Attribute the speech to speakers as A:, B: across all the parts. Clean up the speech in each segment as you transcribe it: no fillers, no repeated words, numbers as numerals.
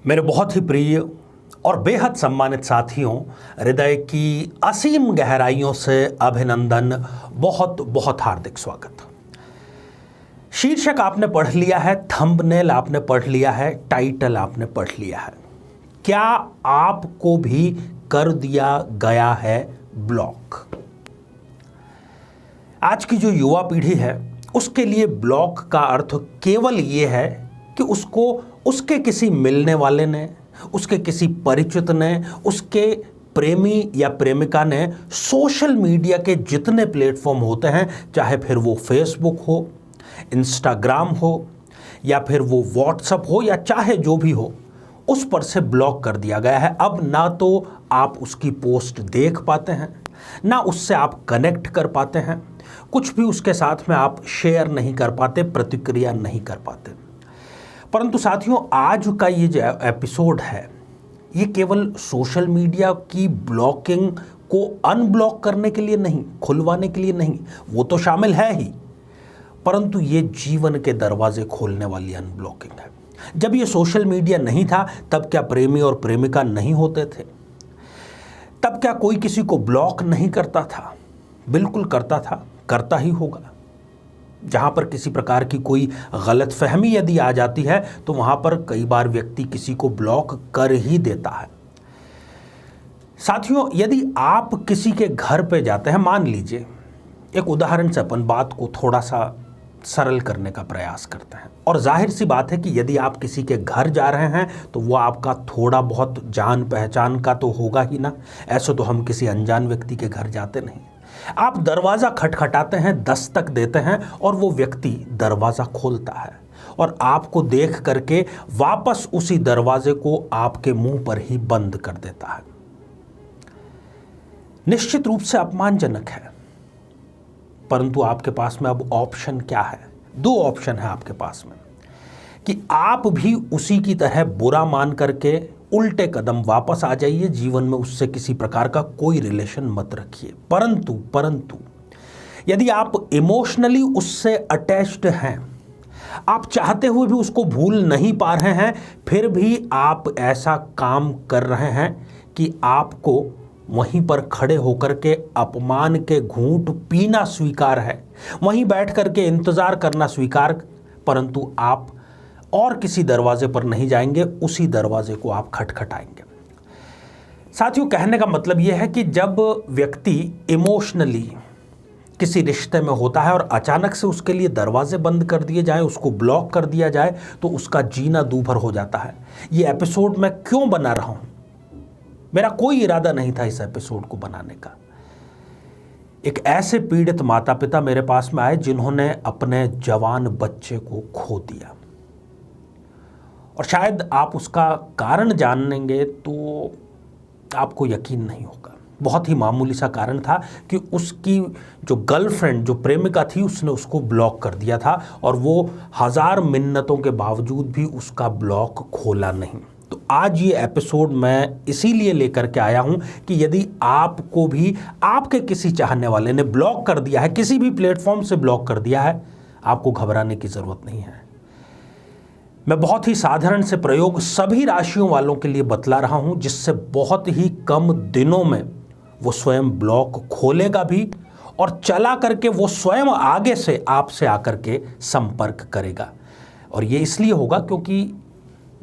A: मेरे बहुत ही प्रिय और बेहद सम्मानित साथियों, हृदय की असीम गहराइयों से अभिनंदन, बहुत बहुत हार्दिक स्वागत। शीर्षक आपने पढ़ लिया है, थंबनेल आपने पढ़ लिया है, टाइटल आपने पढ़ लिया है। क्या आपको भी कर दिया गया है ब्लॉक? आज की जो युवा पीढ़ी है उसके लिए ब्लॉक का अर्थ केवल ये है कि उसको उसके किसी मिलने वाले ने, उसके किसी परिचित ने, उसके प्रेमी या प्रेमिका ने सोशल मीडिया के जितने प्लेटफॉर्म होते हैं, चाहे फिर वो फेसबुक हो, इंस्टाग्राम हो या फिर वो व्हाट्सएप हो या चाहे जो भी हो, उस पर से ब्लॉक कर दिया गया है। अब ना तो आप उसकी पोस्ट देख पाते हैं, ना उससे आप कनेक्ट कर पाते हैं, कुछ भी उसके साथ में आप शेयर नहीं कर पाते, प्रतिक्रिया नहीं कर पाते। परंतु साथियों, आज का ये जो एपिसोड है ये केवल सोशल मीडिया की ब्लॉकिंग को अनब्लॉक करने के लिए नहीं, खुलवाने के लिए नहीं, वो तो शामिल है ही, परंतु ये जीवन के दरवाजे खोलने वाली अनब्लॉकिंग है। जब ये सोशल मीडिया नहीं था तब क्या प्रेमी और प्रेमिका नहीं होते थे? तब क्या कोई किसी को ब्लॉक नहीं करता था? बिल्कुल करता था, करता ही होगा। जहां पर किसी प्रकार की कोई गलतफहमी यदि आ जाती है तो वहां पर कई बार व्यक्ति किसी को ब्लॉक कर ही देता है। साथियों, यदि आप किसी के घर पे जाते हैं, मान लीजिए एक उदाहरण से अपन बात को थोड़ा सा सरल करने का प्रयास करते हैं, और जाहिर सी बात है कि यदि आप किसी के घर जा रहे हैं तो वो आपका थोड़ा बहुत जान पहचान का तो होगा ही ना। ऐसे तो हम किसी अनजान व्यक्ति के घर जाते नहीं। आप दरवाज़ा खटखटाते हैं, दस्तक देते हैं और वो व्यक्ति दरवाज़ा खोलता है और आपको देख करके वापस उसी दरवाजे को आपके मुंह पर ही बंद कर देता है। निश्चित रूप से अपमानजनक है, परंतु आपके पास में अब ऑप्शन क्या है? दो ऑप्शन है आपके पास में कि आप भी उसी की तरह बुरा मान करके उल्टे कदम वापस आ जाइए, जीवन में उससे किसी प्रकार का कोई रिलेशन मत रखिए। परंतु यदि आप इमोशनली उससे अटैच्ड हैं, आप चाहते हुए भी उसको भूल नहीं पा रहे हैं, फिर भी आप ऐसा काम कर रहे हैं कि आपको वहीं पर खड़े होकर के अपमान के घूंट पीना स्वीकार है, वहीं बैठ करके इंतजार करना स्वीकार, परंतु आप और किसी दरवाजे पर नहीं जाएंगे, उसी दरवाजे को आप खटखटाएंगे। साथियों, कहने का मतलब यह है कि जब व्यक्ति इमोशनली किसी रिश्ते में होता है और अचानक से उसके लिए दरवाजे बंद कर दिए जाएं, उसको ब्लॉक कर दिया जाए, तो उसका जीना दूभर हो जाता है। ये एपिसोड मैं क्यों बना रहा हूं? मेरा कोई इरादा नहीं था इस एपिसोड को बनाने का। एक ऐसे पीड़ित माता पिता मेरे पास में आए जिन्होंने अपने जवान बच्चे को खो दिया, और शायद आप उसका कारण जानेंगे तो आपको यकीन नहीं होगा। बहुत ही मामूली सा कारण था कि उसकी जो गर्लफ्रेंड, जो प्रेमिका थी, उसने उसको ब्लॉक कर दिया था और वो 1000 मिन्नतों के बावजूद भी उसका ब्लॉक खोला नहीं। तो आज ये एपिसोड मैं इसीलिए लेकर के आया हूं कि यदि आपको भी आपके किसी चाहने वाले ने ब्लॉक कर दिया है, किसी भी प्लेटफॉर्म से ब्लॉक कर दिया है, आपको घबराने की जरूरत नहीं है। मैं बहुत ही साधारण से प्रयोग सभी राशियों वालों के लिए बतला रहा हूं, जिससे बहुत ही कम दिनों में वो स्वयं ब्लॉक खोलेगा भी और चला करके वो स्वयं आगे से आपसे आकर के संपर्क करेगा। और ये इसलिए होगा क्योंकि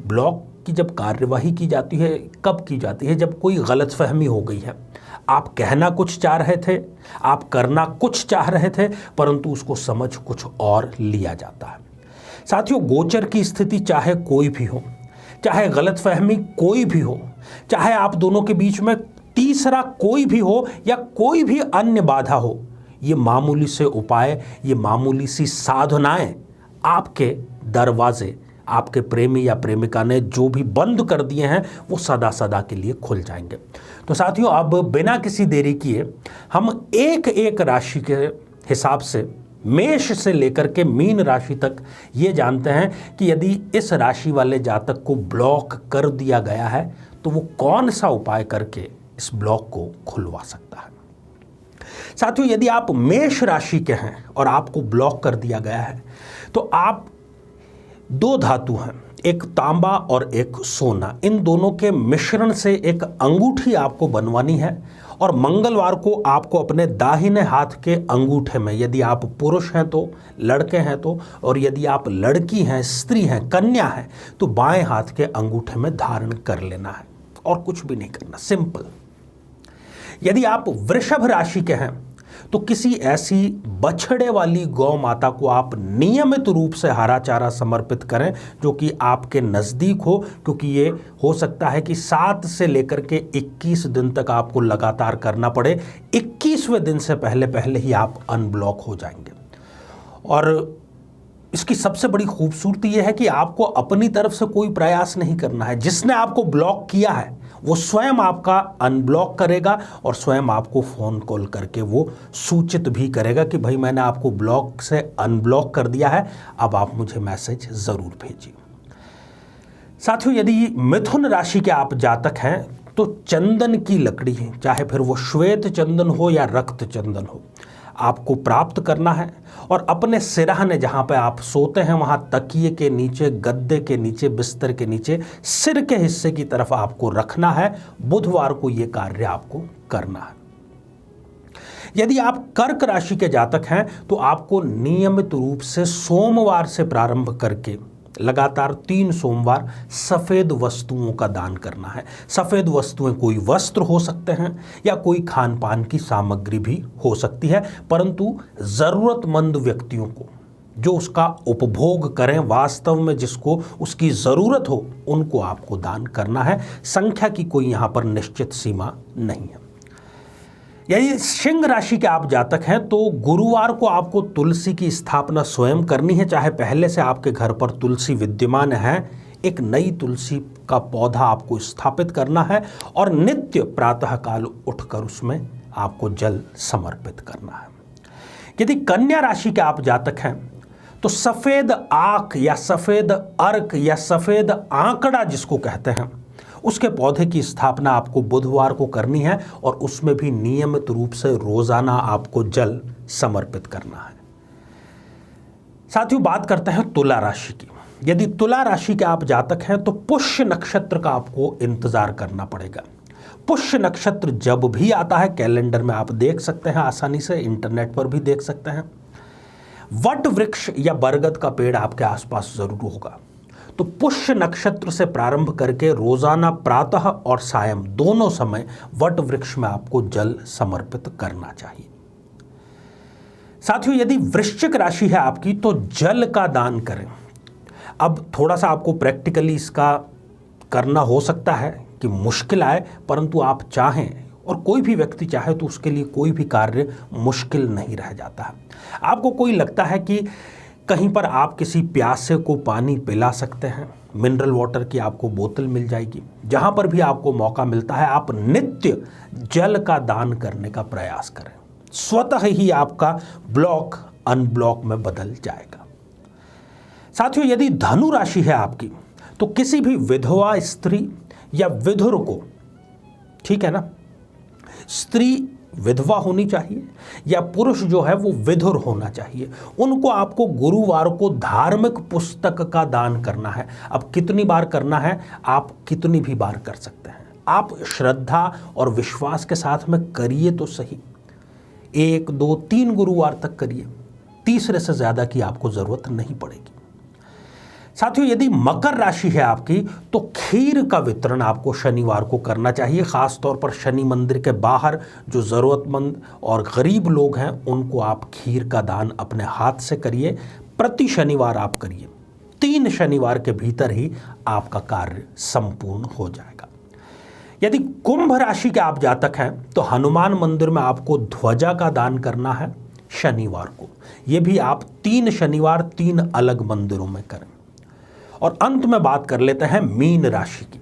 A: ब्लॉक की जब कार्यवाही की जाती है, कब की जाती है? जब कोई गलतफहमी हो गई है। आप कहना कुछ चाह रहे थे, आप करना कुछ चाह रहे थे, परंतु उसको समझ कुछ और लिया जाता है। साथियों, गोचर की स्थिति चाहे कोई भी हो, चाहे गलतफहमी कोई भी हो, चाहे आप दोनों के बीच में तीसरा कोई भी हो या कोई भी अन्य बाधा हो, ये मामूली से उपाय, ये मामूली सी साधनाएं आपके दरवाजे, आपके प्रेमी या प्रेमिका ने जो भी बंद कर दिए हैं, वो सदा सदा के लिए खुल जाएंगे। तो साथियों, अब बिना किसी देरी किए हम एक एक राशि के हिसाब से, मेष से लेकर के मीन राशि तक, ये जानते हैं कि यदि इस राशि वाले जातक को ब्लॉक कर दिया गया है तो वो कौन सा उपाय करके इस ब्लॉक को खुलवा सकता है। साथियों, यदि आप मेष राशि के हैं और आपको ब्लॉक कर दिया गया है तो आप दो धातु हैं, एक तांबा और एक सोना, इन दोनों के मिश्रण से एक अंगूठी आपको बनवानी है और मंगलवार को आपको अपने दाहिने हाथ के अंगूठे में, यदि आप पुरुष हैं तो, लड़के हैं तो, और यदि आप लड़की हैं, स्त्री हैं, कन्या हैं, तो बाएं हाथ के अंगूठे में धारण कर लेना है और कुछ भी नहीं करना, सिंपल। यदि आप वृषभ राशि के हैं तो किसी ऐसी बछड़े वाली गौ माता को आप नियमित रूप से हरा चारा समर्पित करें जो कि आपके नज़दीक हो, क्योंकि ये हो सकता है कि 7 से लेकर के 21 दिन तक आपको लगातार करना पड़े। 21वें दिन से पहले पहले ही आप अनब्लॉक हो जाएंगे। और इसकी सबसे बड़ी खूबसूरती यह है कि आपको अपनी तरफ से कोई प्रयास नहीं करना है। जिसने आपको ब्लॉक किया है वो स्वयं आपका अनब्लॉक करेगा और स्वयं आपको फ़ोन कॉल करके वो सूचित भी करेगा कि भाई मैंने आपको ब्लॉक से अनब्लॉक कर दिया है, अब आप मुझे मैसेज ज़रूर भेजिए। साथियों, यदि मिथुन राशि के आप जातक हैं तो चंदन की लकड़ी है, चाहे फिर वो श्वेत चंदन हो या रक्त चंदन हो, आपको प्राप्त करना है और अपने सिरहाने, जहाँ पे आप सोते हैं वहाँ तकिए के नीचे, गद्दे के नीचे, बिस्तर के नीचे, सिर के हिस्से की तरफ आपको रखना है। बुधवार को ये कार्य आपको करना है। यदि आप कर्क राशि के जातक हैं तो आपको नियमित रूप से सोमवार से प्रारंभ करके लगातार 3 सोमवार सफ़ेद वस्तुओं का दान करना है। सफ़ेद वस्तुएं कोई वस्त्र हो सकते हैं या कोई खान पान की सामग्री भी हो सकती है, परंतु ज़रूरतमंद व्यक्तियों को जो उसका उपभोग करें, वास्तव में जिसको उसकी ज़रूरत हो, उनको आपको दान करना है। संख्या की कोई यहाँ पर निश्चित सीमा नहीं है। यदि सिंह राशि के आप जातक हैं तो गुरुवार को आपको तुलसी की स्थापना स्वयं करनी है, चाहे पहले से आपके घर पर तुलसी विद्यमान है, एक नई तुलसी का पौधा आपको स्थापित करना है और नित्य प्रातःकाल उठकर उसमें आपको जल समर्पित करना है। यदि कन्या राशि के आप जातक हैं तो सफ़ेद आक या सफ़ेद अर्क या सफ़ेद आंकड़ा जिसको कहते हैं, उसके पौधे की स्थापना आपको बुधवार को करनी है और उसमें भी नियमित रूप से रोजाना आपको जल समर्पित करना है। साथियों, बात करते हैं तुला राशि की। यदि तुला राशि के आप जातक हैं तो पुष्य नक्षत्र का आपको इंतजार करना पड़ेगा। पुष्य नक्षत्र जब भी आता है, कैलेंडर में आप देख सकते हैं आसानी से, इंटरनेट पर भी देख सकते हैं, वट वृक्ष या बरगद का पेड़ आपके आसपास जरूर होगा। तो पुष्य नक्षत्र से प्रारंभ करके रोजाना प्रातः और सायं दोनों समय वट वृक्ष में आपको जल समर्पित करना चाहिए। साथियों, यदि वृश्चिक राशि है आपकी तो जल का दान करें। अब थोड़ा सा आपको प्रैक्टिकली इसका करना हो सकता है कि मुश्किल आए, परंतु आप चाहें और कोई भी व्यक्ति चाहे तो उसके लिए कोई भी कार्य मुश्किल नहीं रह जाता है। आपको कोई लगता है कि कहीं पर आप किसी प्यासे को पानी पिला सकते हैं, मिनरल वाटर की आपको बोतल मिल जाएगी। जहां पर भी आपको मौका मिलता है आप नित्य जल का दान करने का प्रयास करें, स्वतः ही आपका ब्लॉक अनब्लॉक में बदल जाएगा। साथियों, यदि धनु राशि है आपकी तो किसी भी विधवा स्त्री या विधुर को, ठीक है ना, स्त्री विधवा होनी चाहिए या पुरुष जो है वो विधुर होना चाहिए, उनको आपको गुरुवार को धार्मिक पुस्तक का दान करना है। अब कितनी बार करना है, आप कितनी भी बार कर सकते हैं। आप श्रद्धा और विश्वास के साथ में करिए तो सही, 1, 2, 3 गुरुवार तक करिए, तीसरे से ज़्यादा की आपको ज़रूरत नहीं पड़ेगी। साथियों, यदि मकर राशि है आपकी तो खीर का वितरण आपको शनिवार को करना चाहिए। खास तौर पर शनि मंदिर के बाहर जो ज़रूरतमंद और गरीब लोग हैं उनको आप खीर का दान अपने हाथ से करिए। प्रति शनिवार आप करिए, 3 शनिवार के भीतर ही आपका कार्य संपूर्ण हो जाएगा। यदि कुंभ राशि के आप जातक हैं तो हनुमान मंदिर में आपको ध्वजा का दान करना है शनिवार को। यह भी आप 3 शनिवार 3 अलग मंदिरों में करें। और अंत में बात कर लेते हैं मीन राशि की।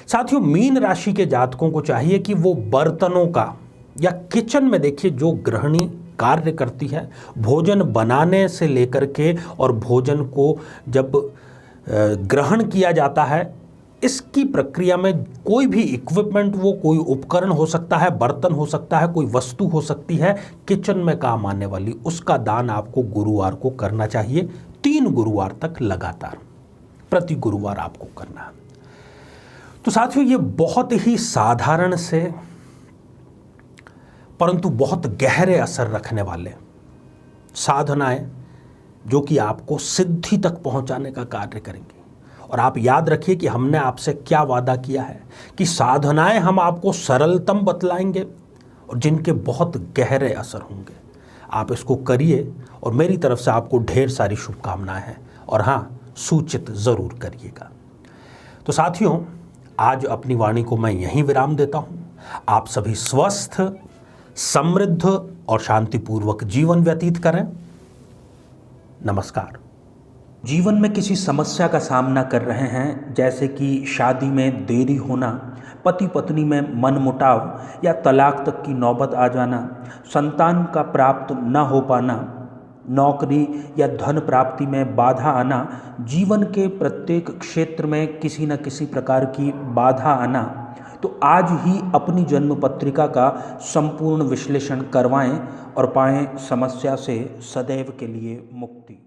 A: साथियों, मीन राशि के जातकों को चाहिए कि वो बर्तनों का या किचन में, देखिए जो गृहिणी कार्य करती है, भोजन बनाने से लेकर के और भोजन को जब ग्रहण किया जाता है, इसकी प्रक्रिया में कोई भी इक्विपमेंट, वो कोई उपकरण हो सकता है, बर्तन हो सकता है, कोई वस्तु हो सकती है किचन में काम आने वाली, उसका दान आपको गुरुवार को करना चाहिए, 3 गुरुवार तक लगातार। प्रति गुरुवार आपको करना है। तो साथियों, ये बहुत ही साधारण से परंतु बहुत गहरे असर रखने वाले साधनाएं जो कि आपको सिद्धि तक पहुंचाने का कार्य करेंगी। और आप याद रखिए कि हमने आपसे क्या वादा किया है कि साधनाएं हम आपको सरलतम बतलाएंगे और जिनके बहुत गहरे असर होंगे। आप इसको करिए और मेरी तरफ से आपको ढेर सारी शुभकामनाएं हैं। और हाँ, सूचित ज़रूर करिएगा। तो साथियों, आज अपनी वाणी को मैं यहीं विराम देता हूं। आप सभी स्वस्थ, समृद्ध और शांतिपूर्वक जीवन व्यतीत करें। नमस्कार। जीवन में किसी समस्या का सामना कर रहे हैं, जैसे कि शादी में देरी होना, पति पत्नी में मनमुटाव या तलाक तक की नौबत आ जाना, संतान का प्राप्त न हो पाना, नौकरी या धन प्राप्ति में बाधा आना, जीवन के प्रत्येक क्षेत्र में किसी न किसी प्रकार की बाधा आना, तो आज ही अपनी जन्म पत्रिका का संपूर्ण विश्लेषण करवाएं और पाएं समस्या से सदैव के लिए मुक्ति।